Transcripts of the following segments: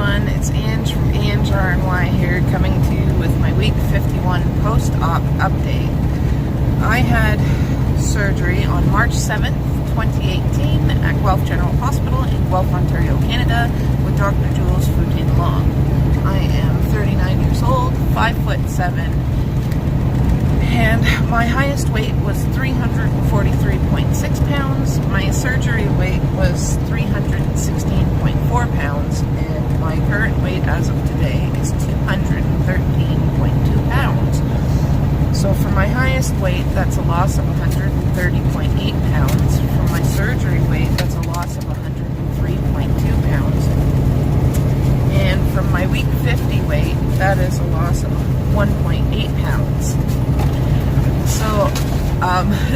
everyone, it's Ange from Ange RNY here, coming to you with my week 51 post-op update. I had surgery on March 7th, 2018 at Guelph General Hospital in Guelph, Ontario, Canada with Dr. Jules Foutin-Long. I am 39 years old, 5'7", and my highest weight was 343.6 pounds. My surgery weight was 316.4 pounds, and my current weight as of today is 213.2 pounds. So for my highest weight, that's a loss of 130.8 pounds. For my surgery weight, that's a loss of 103.2 pounds. And from my week 50 weight, that is a loss of 1.8 pounds. So,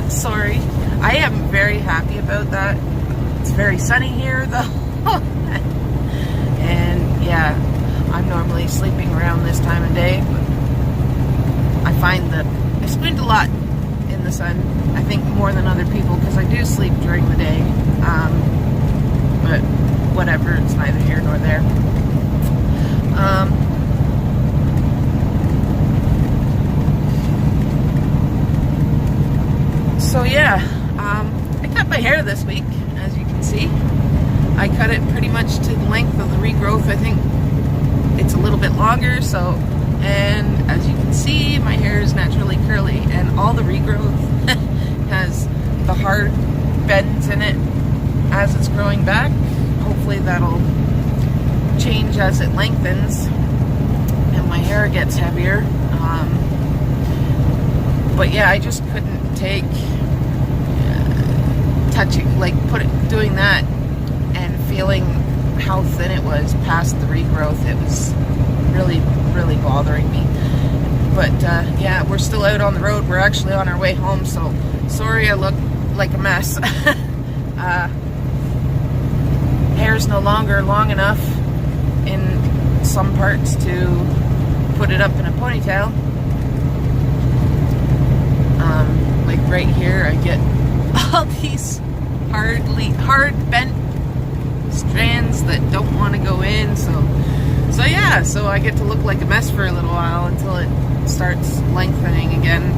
sorry. I am very happy about that. It's very sunny here, though. And, yeah, I'm normally sleeping around this time of day, but I find that I squint a lot in the sun. I think more than other people, because I do sleep during the day. But whatever, it's neither here nor there. So yeah, I cut my hair this week, as you can see. I cut it pretty much to the length of the regrowth. I think it's a little bit longer, so, and as you can see, my hair is naturally curly, and all the regrowth has the hard bends in it as it's growing back. Hopefully that'll change as it lengthens and my hair gets heavier. But yeah, I just couldn't take doing that and feeling how thin it was past the regrowth. It was really, really bothering me. But yeah, we're still out on the road. We're actually on our way home, so sorry I look like a mess. Hair's no longer long enough in some parts to put it up in a ponytail. Like right here, I get all these hard bent strands that don't want to go in, so yeah, so I get to look like a mess for a little while until it starts lengthening again.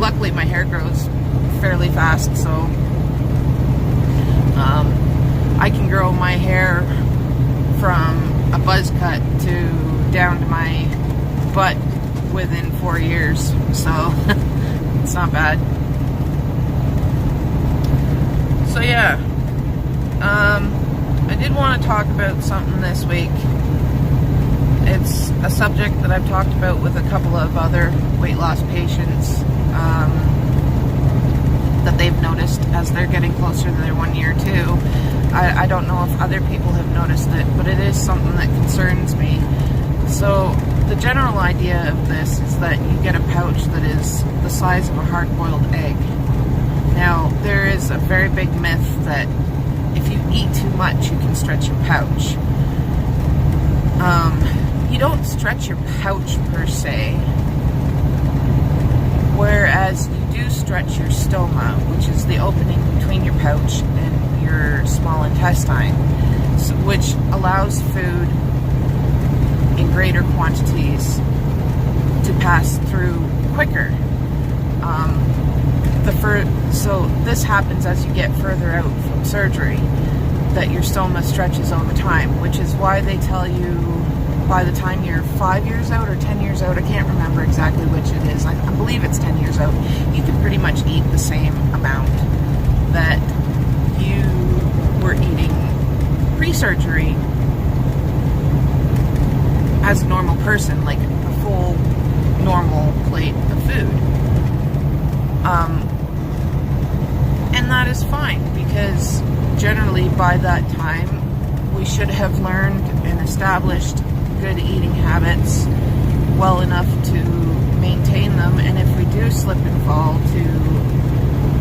Luckily my hair grows fairly fast, so I can grow my hair from a buzz cut to down to my butt within 4 years, so it's not bad. So yeah, I did want to talk about something this week. It's a subject that I've talked about with a couple of other weight loss patients that they've noticed as they're getting closer to their 1 year too. I don't know if other people have noticed it, but it is something that concerns me. So the general idea of this is that you get a pouch that is the size of a hard-boiled egg. Now, there is a very big myth that if you eat too much, you can stretch your pouch. You don't stretch your pouch per se, whereas you do stretch your stoma, which is the opening between your pouch and your small intestine, which allows food in greater quantities to pass through quicker. So this happens as you get further out from surgery, that your stoma stretches over time, which is why they tell you by the time you're 5 years out or 10 years out, I can't remember exactly which it is, I believe it's 10 years out, you can pretty much eat the same amount that you were eating pre-surgery as a normal person, like a full normal plate of food. And that is fine, because generally by that time we should have learned and established good eating habits well enough to maintain them, and if we do slip and fall, to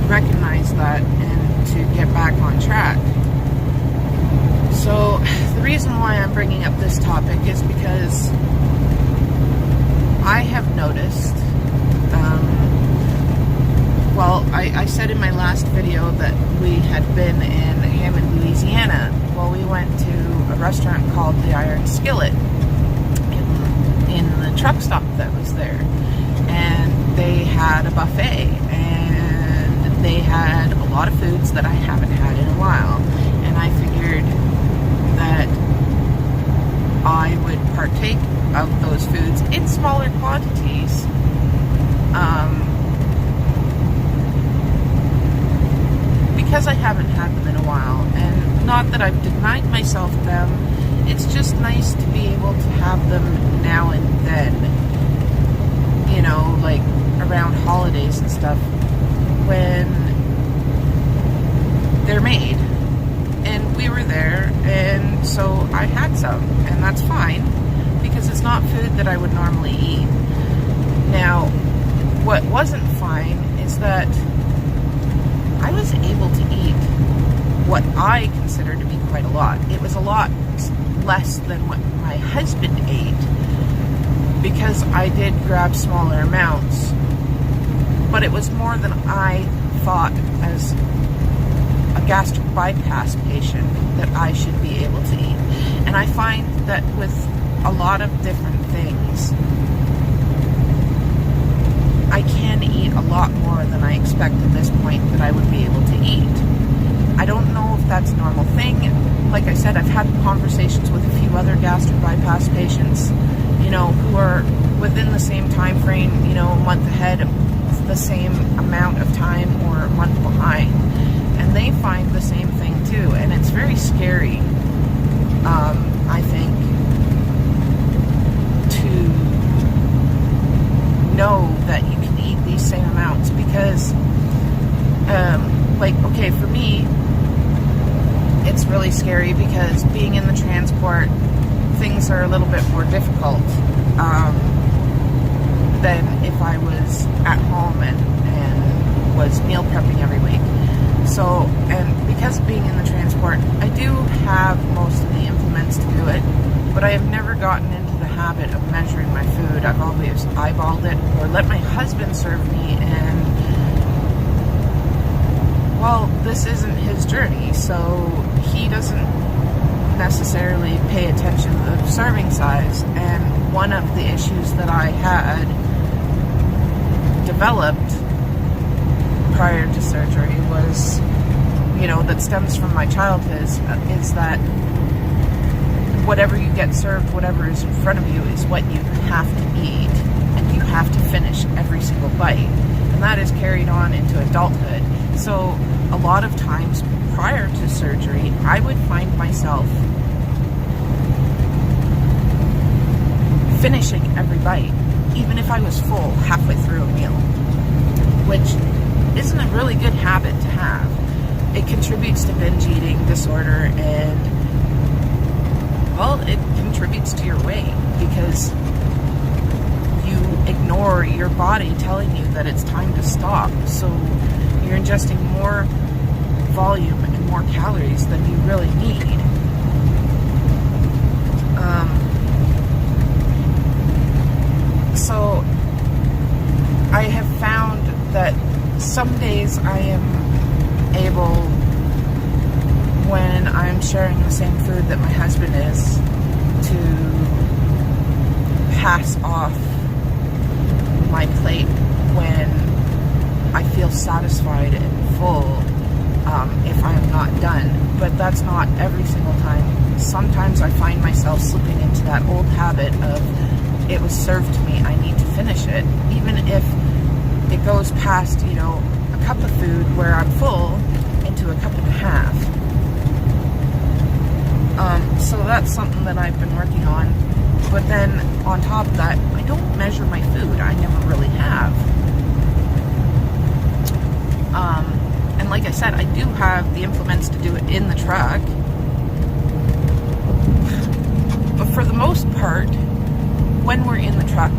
recognize that and to get back on track. So the reason why I'm bringing up this topic is because I have noticed Well, I said in my last video that we had been in Hammond, Louisiana. Well, we went to a restaurant called the Iron Skillet in the truck stop that was there. And they had a buffet, and they had a lot of foods that I haven't had in a while. And I figured that I would partake of those foods in smaller quantities. Because I haven't had them in a while, and not that I've denied myself them, it's just nice to be able to have them now and then, you know, like around holidays and stuff, when they're made. And we were there, and so I had some, and that's fine, because it's not food that I would normally eat. Now, what wasn't fine is that I was able to eat what I consider to be quite a lot. It was a lot less than what my husband ate, because I did grab smaller amounts, but it was more than I thought as a gastric bypass patient that I should be able to eat. And I find that with a lot of different things, I can eat a lot more than I expect at this point that I would be able to eat. I don't know if that's a normal thing. Like I said, I've had conversations with a few other gastric bypass patients, you know, who are within the same time frame, you know, a month ahead, the same amount of time, or a month behind. And they find the same thing too. And it's very scary, I think, to know that you can eat these same amounts, because like, okay, for me it's really scary because being in the transport, things are a little bit more difficult than if I was at home and was meal prepping every week. So, and because of being in the transport, I do have most of the implements to do it, but I have never gotten into the habit of measuring my food. I've always eyeballed it, or let my husband serve me, and well, this isn't his journey, so he doesn't necessarily pay attention to the serving size. And one of the issues that I had developed prior to surgery was, you know, that stems from my childhood, is that whatever you get served, whatever is in front of you, is what you have to eat, and you have to finish every single bite. And that is carried on into adulthood. So a lot of times prior to surgery, I would find myself finishing every bite, even if I was full halfway through a meal, which isn't a really good habit to have. It contributes to binge eating disorder, and well, it contributes to your weight because you ignore your body telling you that it's time to stop. So you're ingesting more volume and more calories than you really need. So I have found that some days I am able, when I'm sharing the same food that my husband is, to pass off my plate when I feel satisfied and full, if I'm not done. But that's not every single time. Sometimes I find myself slipping into that old habit of, it was served to me, I need to finish it, even if it goes past, you know, a cup of food where I'm full into a cup and a half. So that's something that I've been working on. But then on top of that, I don't measure my food. I never really have. And like I said, I do have the implements to do it in the truck. But for the most part, when we're in the truck,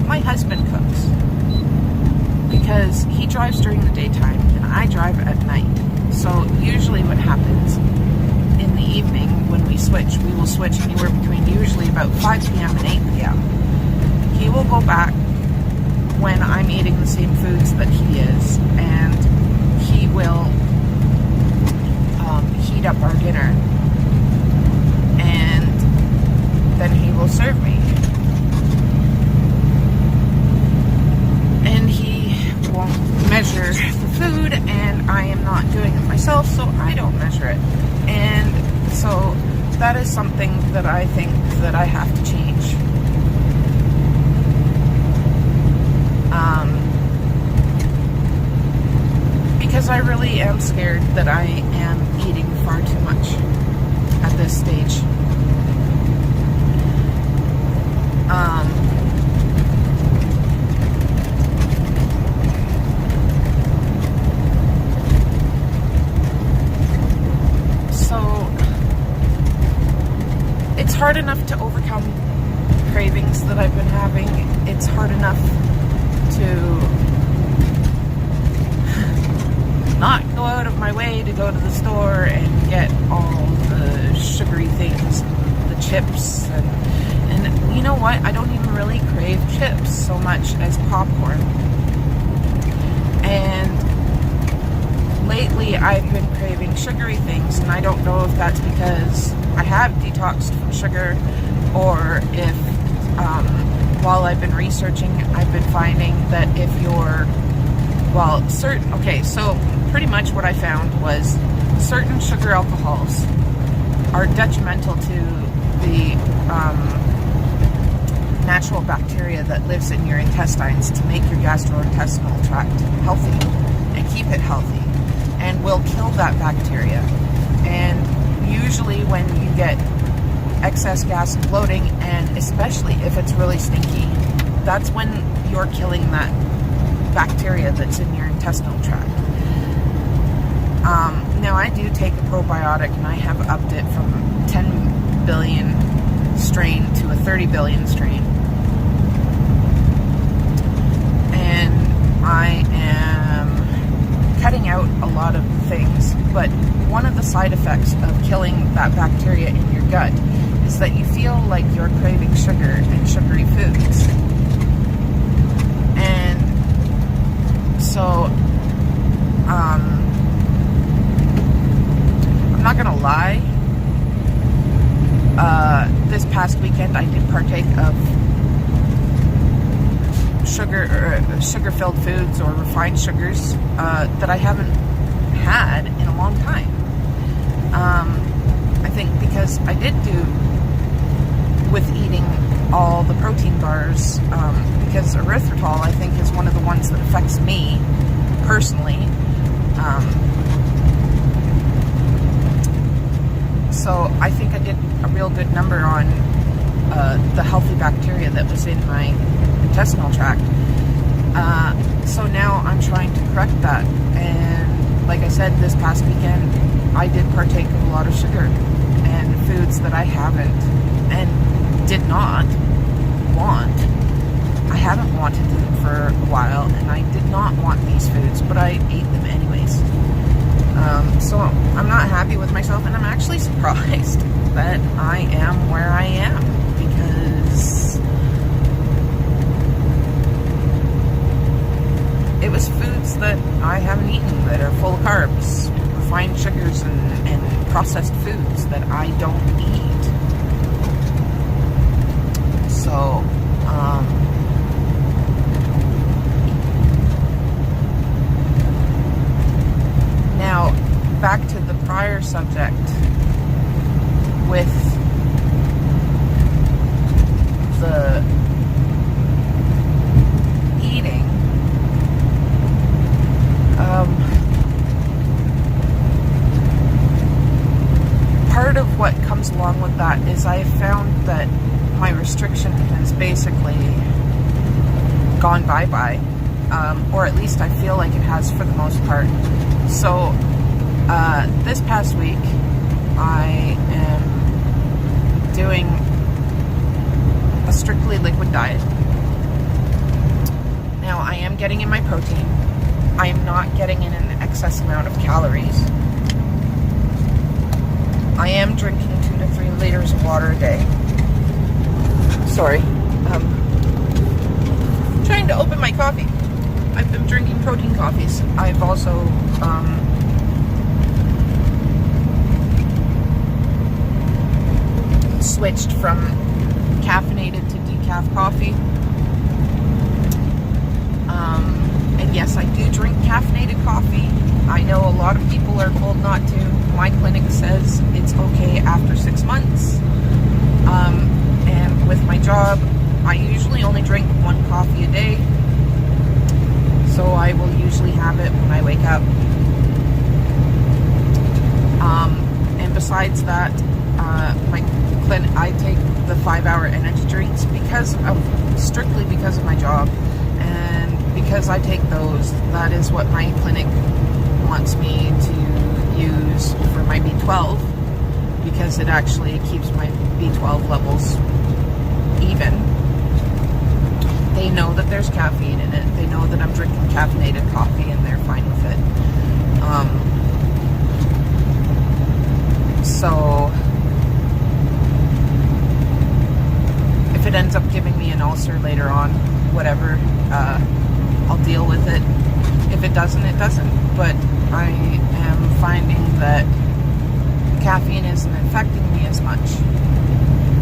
my husband cooks, because he drives during the daytime and I drive at night. So usually what happens in the evening when we switch, we will switch anywhere between usually about 5 p.m. and 8 p.m. He will go back when I'm eating the same foods that he is, and he will heat up our dinner, and then he will serve me. And he won't measure the food, and I am not doing it myself, so I don't measure it. And so that is something that I think that I have to change. Because I really am scared that I am eating far too much at this stage. So it's hard enough to overcome cravings that I've been having. It's hard enough to not go out of my way to go to the store and get all the sugary things, the chips, and you know what? I don't even really crave chips so much as popcorn. And lately I've been craving sugary things, and I don't know if that's because I have detoxed from sugar, or if while I've been researching, I've been finding that if you're, well, so pretty much what I found was certain sugar alcohols are detrimental to the natural bacteria that lives in your intestines to make your gastrointestinal tract healthy and keep it healthy, and will kill that bacteria. And usually when you get excess gas and bloating, and especially if it's really stinky, that's when you're killing that bacteria that's in your intestinal tract. Now I do take a probiotic, and I have upped it from 10 billion strain to a 30 billion strain. And I am cutting out a lot of things, but one of the side effects of killing that bacteria in your gut is that you feel like you're craving sugar and sugary foods. And so I'm not gonna lie, this past weekend I did partake of sugar-filled foods or refined sugars that I haven't had in a long time. I think because I did do with eating all the protein bars, because erythritol, I think, is one of the ones that affects me personally. So I think I did a real good number on the healthy bacteria that was in my intestinal tract. So now I'm trying to correct that. And like I said, this past weekend, I did partake of a lot of sugar and foods that I haven't and did not want. I haven't wanted them for a while, and I did not want these foods, but I ate them anyways. So I'm not happy with myself, and I'm actually surprised that I am where I am, because it was foods that I haven't eaten that are full of carbs, refined sugars, and processed foods that I don't eat. So, now, back to the prior subject with the eating. Part of what comes along with that is I found that my restriction has basically gone bye-bye, or at least I feel like it has for the most part. So this past week I am doing a strictly liquid diet. Now I am getting in my protein. I am not getting in an excess amount of calories. I am drinking 2 to 3 liters of water a day. Sorry. Trying trying to open my coffee. I've been drinking protein coffees. I've also switched from caffeinated to decaf coffee. And yes, I do drink caffeinated coffee. I know a lot of people are told not to. My clinic says it's okay after 6 months. And with my job, I usually only drink 1 coffee a day. So I will usually have it when I wake up. And besides that, my clinic, I take the 5-hour energy drinks strictly because of my job. And because I take those, that is what my clinic wants me to use for my B12, because it actually keeps my B12 levels even. They know that there's caffeine in it. They know that I'm drinking caffeinated coffee, and they're fine with it. So if it ends up giving me an ulcer later on, whatever, I'll deal with it. If it doesn't, it doesn't. But I am finding that caffeine isn't affecting me as much.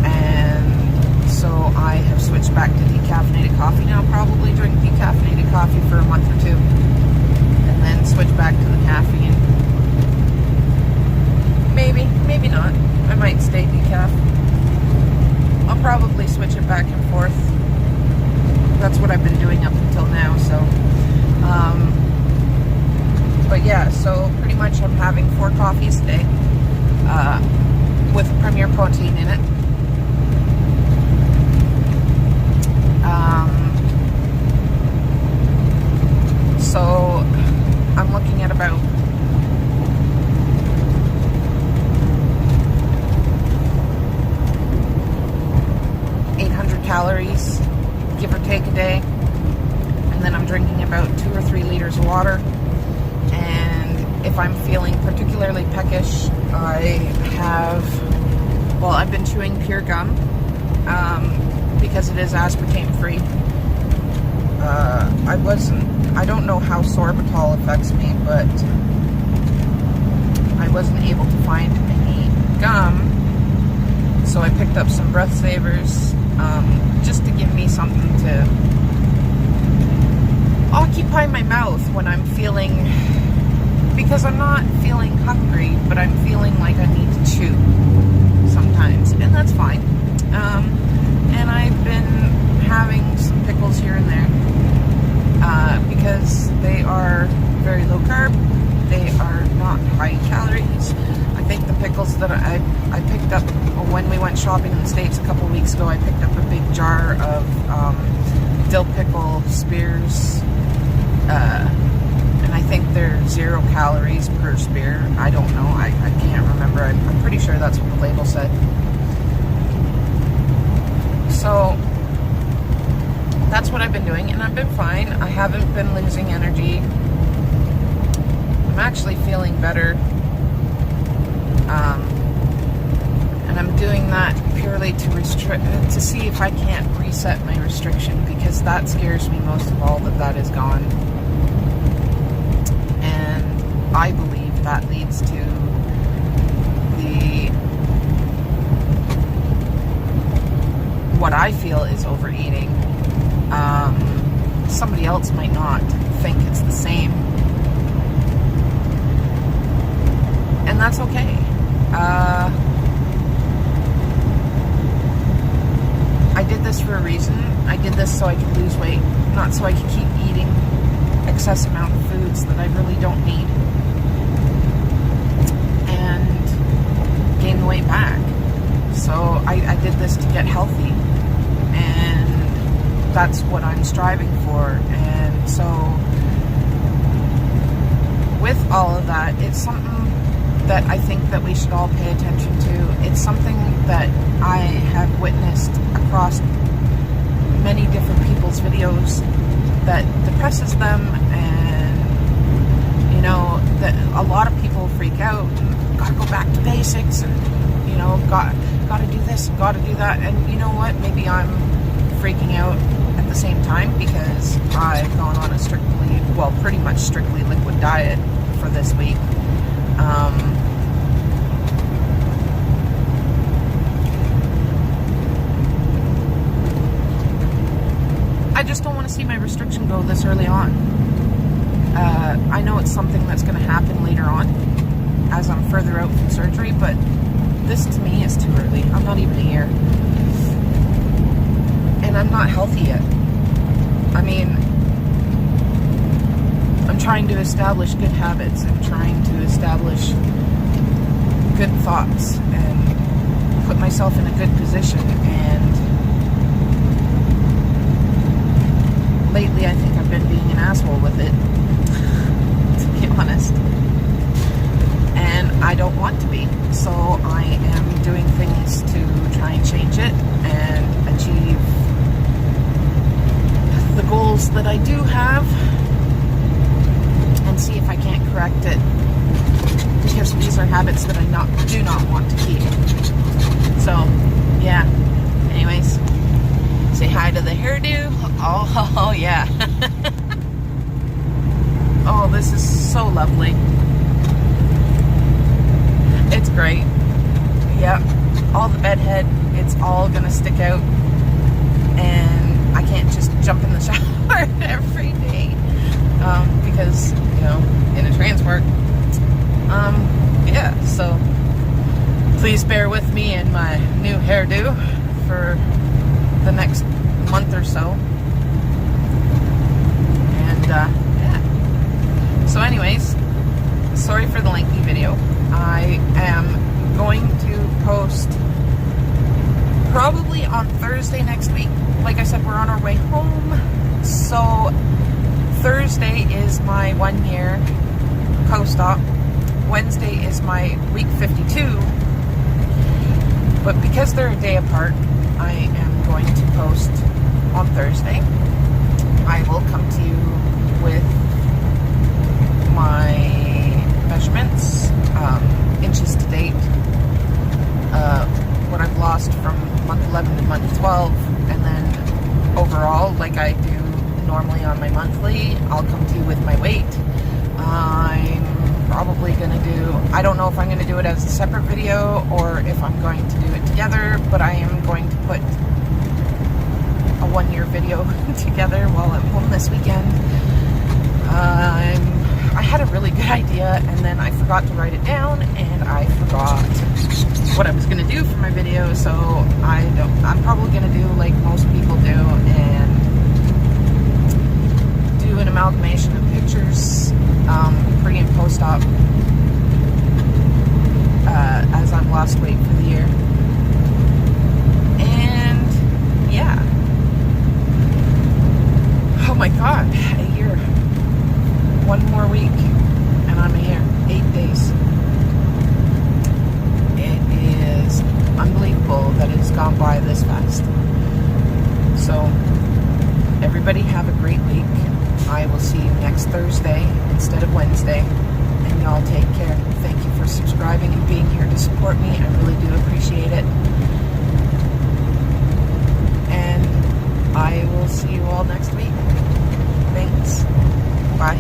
And so I have switched back to decaffeinated coffee now. Probably drink decaffeinated coffee for a month or 2. And then switch back to the caffeine. Maybe not. I might stay decaf. I'll probably switch it back and forth. That's what I've been doing up until now, so. But yeah, so pretty much I'm having 4 coffees a day with Premier Protein in it. So I'm looking at about 800 calories, give or take, a day. And then I'm drinking about 2 or 3 liters of water. And if I'm feeling particularly peckish, I've been chewing pure gum because it is aspartame free. I don't know how sorbitol affects me, but I wasn't able to find any gum, so I picked up some breath savers just to give me something to occupy my mouth when I'm feeling, because I'm not feeling hungry, but I'm feeling like I need to chew sometimes, and that's fine. And I've been having some pickles here and there because they are very low carb. They are not high calories. I think the pickles that I picked up when we went shopping in the States a couple weeks ago, I picked up a big jar of dill pickle spears, and I think they're 0 calories per spear. I don't know. I can't remember. I'm pretty sure that's what the label said. So that's what I've been doing, and I've been fine. I haven't been losing energy. I'm actually feeling better. And I'm doing that purely to see if I can't reset my restriction, because that scares me most of all, that is gone. And I believe that leads to what I feel is overeating. Somebody else might not think it's the same. And that's okay. I did this for a reason. I did this so I could lose weight, not so I could keep eating excess amount of foods that I really don't need and gain the weight back. So I did this to get healthy, and that's what I'm striving for. And so with all of that, it's something that I think that we should all pay attention to. It's something that I have witnessed across many different people's videos that depresses them, and you know, that a lot of people freak out and gotta go back to basics, and you know, gotta do this and gotta do that. And you know what, maybe I'm freaking out at the same time because I've gone on a pretty much strictly liquid diet for this week. I just don't want to see my restriction go this early on. I know it's something that's going to happen later on as I'm further out from surgery, but this to me is too early. I'm not even a year. And I'm not healthy yet. I mean, I'm trying to establish good habits and trying to establish good thoughts and put myself in a good position. And lately I think I've been being an asshole with it, to be honest. And I don't want to be. So I am doing things to try and change it and achieve the goals that I do have and see if I can't correct it, because these are habits that I do not want to keep. So yeah, anyways, say hi to the hairdo. Oh yeah. Oh, this is so lovely. It's great. Yep, all the bedhead, it's all gonna stick out, and I can't just jump in the shower every day because, you know, in a transport. Yeah, so please bear with me in my new hairdo for the next month or so. And yeah. So anyways, sorry for the lengthy video. I am going to post probably on Thursday next week. Like I said, we're on our way home. So Thursday is my 1 year post-op. Wednesday is my week 52. But because they're a day apart, I am going to post on Thursday. I will come to you with my measurements, inches to date, what I've lost from month 11 to month 12, and then overall, like I do normally on my monthly, I'll come to you with my weight. I'm probably going to do, I don't know if I'm going to do it as a separate video or if I'm going to do it together, but I am going to put a 1 year video together while I'm home this weekend. I had a really good idea and then I forgot to write it down, and I forgot what I was going to do for my video, so I'm probably going to do like most people do and do an amalgamation of pictures, pre and post-op, as I've lost weight for the year. And yeah. Oh my god, a year. 1 more week and I'm here. 8 days. It is unbelievable that it's gone by this fast. So everybody have a great week. I will see you next Thursday instead of Wednesday, and y'all take care. Thank you for subscribing and being here to support me. I really do appreciate it. And I will see you all next week. Thanks. Bye.